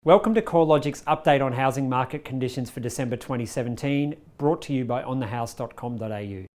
Welcome to CoreLogic's update on housing market conditions for December 2017, brought to you by onthehouse.com.au.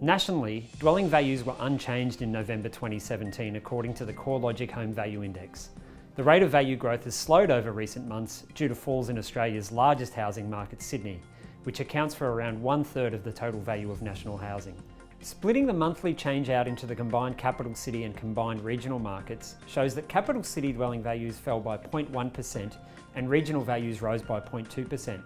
Nationally, dwelling values were unchanged in November 2017 according to the CoreLogic Home Value Index. The rate of value growth has slowed over recent months due to falls in Australia's largest housing market, Sydney, which accounts for around 1/3 of the total value of national housing. Splitting the monthly change out into the combined capital city and combined regional markets shows that capital city dwelling values fell by 0.1% and regional values rose by 0.2%.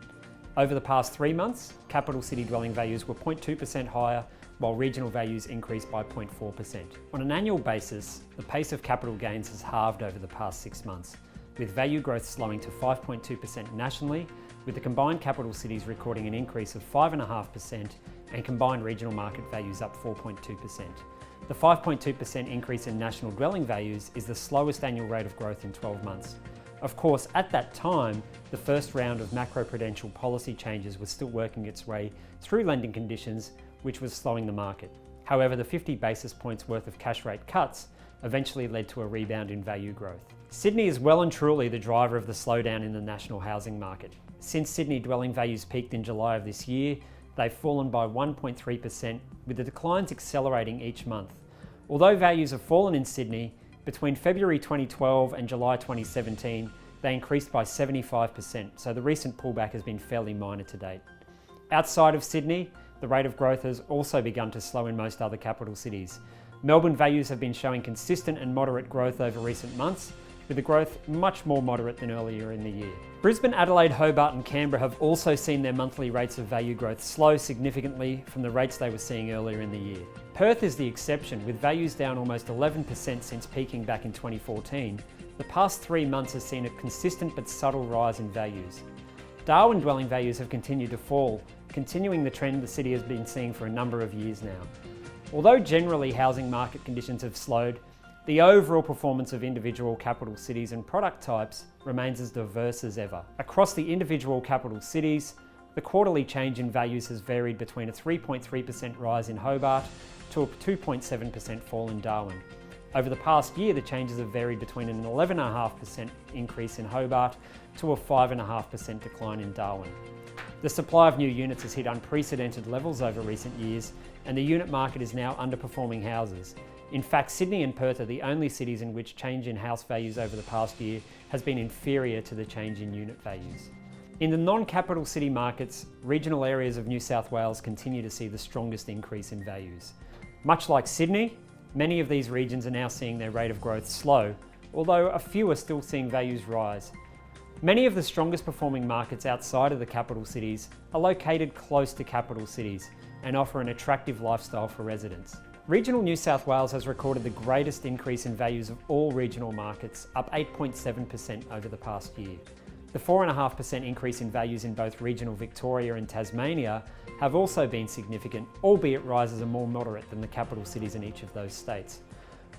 Over the past 3 months, capital city dwelling values were 0.2% higher, while regional values increased by 0.4%. On an annual basis, the pace of capital gains has halved over the past 6 months, with value growth slowing to 5.2% nationally, with the combined capital cities recording an increase of 5.5% and combined regional market values up 4.2%. The 5.2% increase in national dwelling values is the slowest annual rate of growth in 12 months. Of course, at that time, the first round of macroprudential policy changes was still working its way through lending conditions, which was slowing the market. However, the 50 basis points worth of cash rate cuts eventually led to a rebound in value growth. Sydney is well and truly the driver of the slowdown in the national housing market. Since Sydney dwelling values peaked in July of this year, they've fallen by 1.3%, with the declines accelerating each month. Although values have fallen in Sydney, between February 2012 and July 2017, they increased by 75%, so the recent pullback has been fairly minor to date. Outside of Sydney, the rate of growth has also begun to slow in most other capital cities. Melbourne values have been showing consistent and moderate growth over recent months, with the growth much more moderate than earlier in the year. Brisbane, Adelaide, Hobart and Canberra have also seen their monthly rates of value growth slow significantly from the rates they were seeing earlier in the year. Perth is the exception, with values down almost 11% since peaking back in 2014. The past 3 months has seen a consistent but subtle rise in values. Darwin dwelling values have continued to fall, continuing the trend the city has been seeing for a number of years now. Although generally housing market conditions have slowed, the overall performance of individual capital cities and product types remains as diverse as ever. Across the individual capital cities, the quarterly change in values has varied between a 3.3% rise in Hobart to a 2.7% fall in Darwin. Over the past year, the changes have varied between an 11.5% increase in Hobart to a 5.5% decline in Darwin. The supply of new units has hit unprecedented levels over recent years, and the unit market is now underperforming houses. In fact, Sydney and Perth are the only cities in which change in house values over the past year has been inferior to the change in unit values. In the non-capital city markets, regional areas of New South Wales continue to see the strongest increase in values. Much like Sydney, many of these regions are now seeing their rate of growth slow, although a few are still seeing values rise. Many of the strongest performing markets outside of the capital cities are located close to capital cities and offer an attractive lifestyle for residents. Regional New South Wales has recorded the greatest increase in values of all regional markets, up 8.7% over the past year. The 4.5% increase in values in both regional Victoria and Tasmania have also been significant, albeit rises are more moderate than the capital cities in each of those states.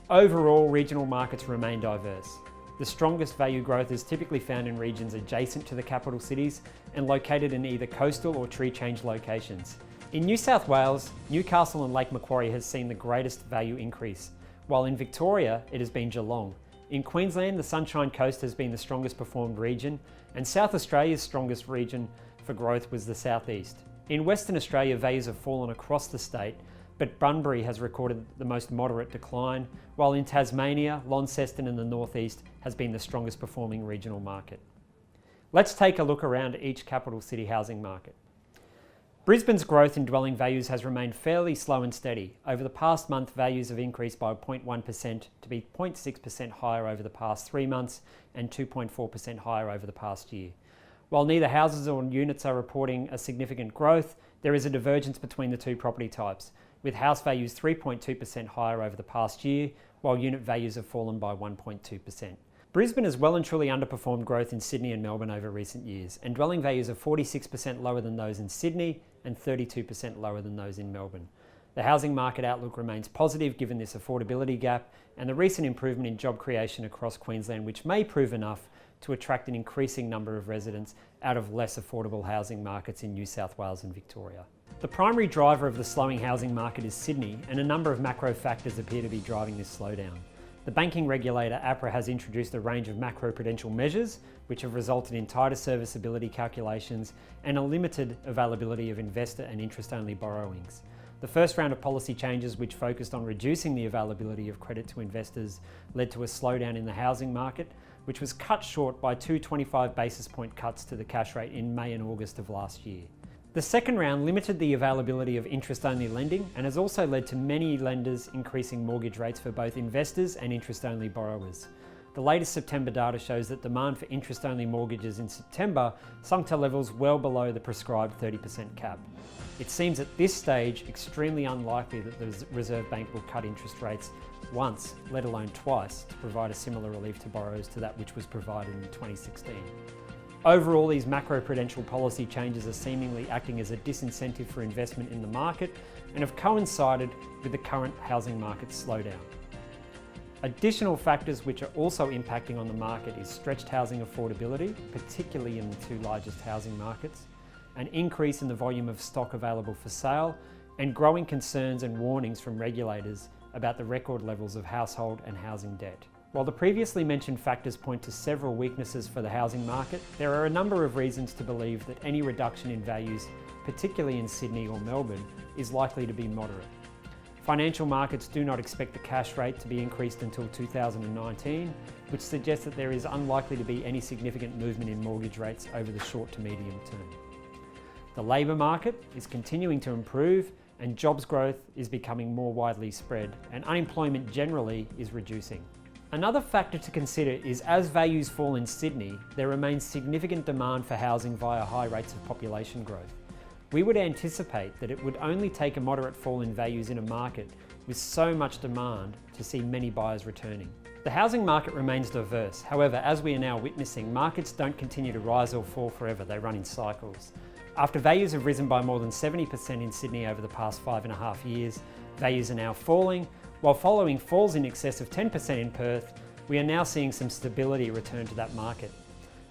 Overall, regional markets remain diverse. The strongest value growth is typically found in regions adjacent to the capital cities and located in either coastal or tree change locations. In New South Wales, Newcastle and Lake Macquarie has seen the greatest value increase, while in Victoria it has been Geelong. In Queensland, the Sunshine Coast has been the strongest performed region, and South Australia's strongest region for growth was the southeast. In Western Australia, values have fallen across the state, but Bunbury has recorded the most moderate decline, while in Tasmania, Launceston and the northeast has been the strongest performing regional market. Let's take a look around each capital city housing market. Brisbane's growth in dwelling values has remained fairly slow and steady. Over the past month, values have increased by 0.1% to be 0.6% higher over the past 3 months and 2.4% higher over the past year. While neither houses or units are reporting a significant growth, there is a divergence between the two property types, with house values 3.2% higher over the past year, while unit values have fallen by 1.2%. Brisbane has well and truly underperformed growth in Sydney and Melbourne over recent years, and dwelling values are 46% lower than those in Sydney and 32% lower than those in Melbourne. The housing market outlook remains positive given this affordability gap and the recent improvement in job creation across Queensland, which may prove enough to attract an increasing number of residents out of less affordable housing markets in New South Wales and Victoria. The primary driver of the slowing housing market is Sydney, and a number of macro factors appear to be driving this slowdown. The banking regulator APRA has introduced a range of macroprudential measures which have resulted in tighter serviceability calculations and a limited availability of investor and interest-only borrowings. The first round of policy changes, which focused on reducing the availability of credit to investors, led to a slowdown in the housing market, which was cut short by two 25 basis point cuts to the cash rate in May and August of last year. The second round limited the availability of interest-only lending and has also led to many lenders increasing mortgage rates for both investors and interest-only borrowers. The latest September data shows that demand for interest-only mortgages in September sunk to levels well below the prescribed 30% cap. It seems at this stage extremely unlikely that the Reserve Bank will cut interest rates once, let alone twice, to provide a similar relief to borrowers to that which was provided in 2016. Overall, these macroprudential policy changes are seemingly acting as a disincentive for investment in the market and have coincided with the current housing market slowdown. Additional factors which are also impacting on the market is stretched housing affordability, particularly in the two largest housing markets, an increase in the volume of stock available for sale, and growing concerns and warnings from regulators about the record levels of household and housing debt. While the previously mentioned factors point to several weaknesses for the housing market, there are a number of reasons to believe that any reduction in values, particularly in Sydney or Melbourne, is likely to be moderate. Financial markets do not expect the cash rate to be increased until 2019, which suggests that there is unlikely to be any significant movement in mortgage rates over the short to medium term. The labour market is continuing to improve and jobs growth is becoming more widely spread, and unemployment generally is reducing. Another factor to consider is as values fall in Sydney, there remains significant demand for housing via high rates of population growth. We would anticipate that it would only take a moderate fall in values in a market with so much demand to see many buyers returning. The housing market remains diverse. However, as we are now witnessing, markets don't continue to rise or fall forever, they run in cycles. After values have risen by more than 70% in Sydney over the past 5.5 years, values are now falling, while following falls in excess of 10% in Perth, we are now seeing some stability return to that market.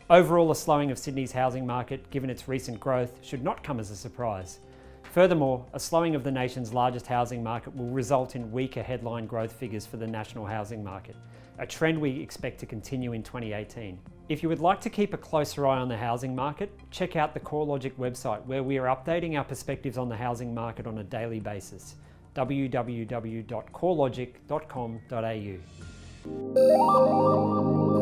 Overall, a slowing of Sydney's housing market, given its recent growth, should not come as a surprise. Furthermore, a slowing of the nation's largest housing market will result in weaker headline growth figures for the national housing market, a trend we expect to continue in 2018. If you would like to keep a closer eye on the housing market, check out the CoreLogic website, where we are updating our perspectives on the housing market on a daily basis. www.corelogic.com.au